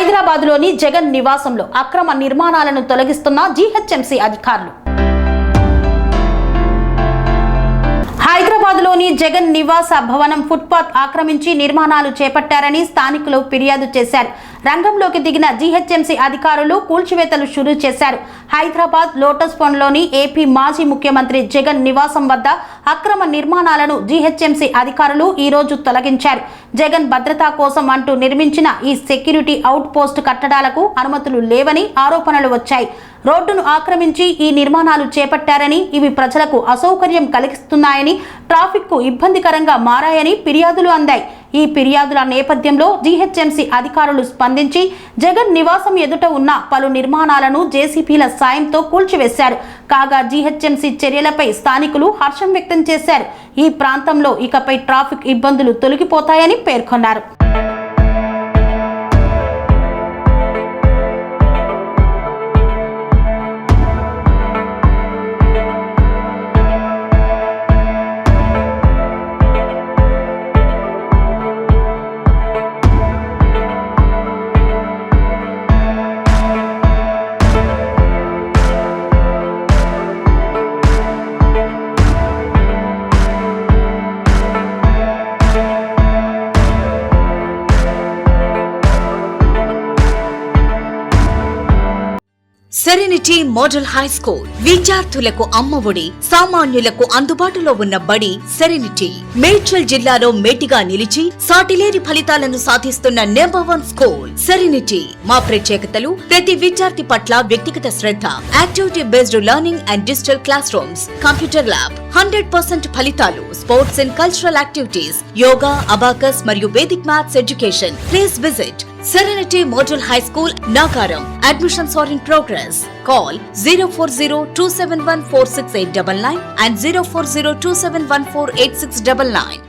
హైదరాబాద్లోని జగన్ నివాసంలో అక్రమ నిర్మాణాలను తొలగిస్తున్న జీహెచ్ఎంసీ అధికారులు. హైదరాబాద్లోని జగన్ నివాస భవనం ఫుట్పాత్ ఆక్రమించి నిర్మాణాలు చేపట్టారని స్థానికులు ఫిర్యాదు చేశారు. రంగంలోకి దిగిన జీహెచ్ఎంసీ అధికారులు కూల్చివేతలు షురూ చేశారు. హైదరాబాద్ లోటస్ పాండ్లోని ఏపీ మాజీ ముఖ్యమంత్రి జగన్ నివాసం వద్ద అక్రమ నిర్మాణాలను జీహెచ్ఎంసీ అధికారులు ఈ రోజు తొలగించారు. జగన్ భద్రతా కోసం అంటూ నిర్మించిన ఈ సెక్యూరిటీ అవుట్ పోస్ట్ కట్టడాలకు అనుమతులు లేవని ఆరోపణలు వచ్చాయి. రోడ్డును ఆక్రమించి ఈ నిర్మాణాలు చేపట్టారని, ఇవి ప్రజలకు అసౌకర్యం కలిగిస్తున్నాయని, ట్రాఫిక్ కు ఇబ్బందికరంగా మారాయని ఫిర్యాదులు అందాయి. ఈ ఫిర్యాదుల నేపథ్యంలో జీహెచ్ఎంసీ అధికారులు స్పందించి జగన్ నివాసం ఎదుట ఉన్న పలు నిర్మాణాలను జేసీబీల సాయంతో కూల్చివేశారు. కాగా జీహెచ్ఎంసీ చర్యలపై స్థానికులు హర్షం వ్యక్తం చేశారు. ఈ ప్రాంతంలో ఇకపై ట్రాఫిక్ ఇబ్బందులు తొలగిపోతాయని పేర్కొన్నారు. సెరెనిటీ మోడల్ హై స్కూల్ విద్యార్థులకు అమ్మఒడి, సామాన్యులకు అందుబాటులో ఉన్న బడి సెరెనిటీ. మేడ్చల్ జిల్లాలో మేటిగా నిలిచి సాటిలేని ఫలితాలను సాధిస్తున్న నెంబర్ 1 స్కూల్ సెరెనిటీ. మా ప్రత్యేకతలు ప్రతి విద్యార్థి పట్ల వ్యక్తిగత శ్రద్ధ, activity based learning and digital classrooms, computer lab, 100% ఫలితాలు, sports and cultural activities, yoga, abacus మరియు Vedic maths education. Please visit Serenity Model High School, Nagaram. Admissions are in progress. Call 040-271-46899 and 040-271-48699.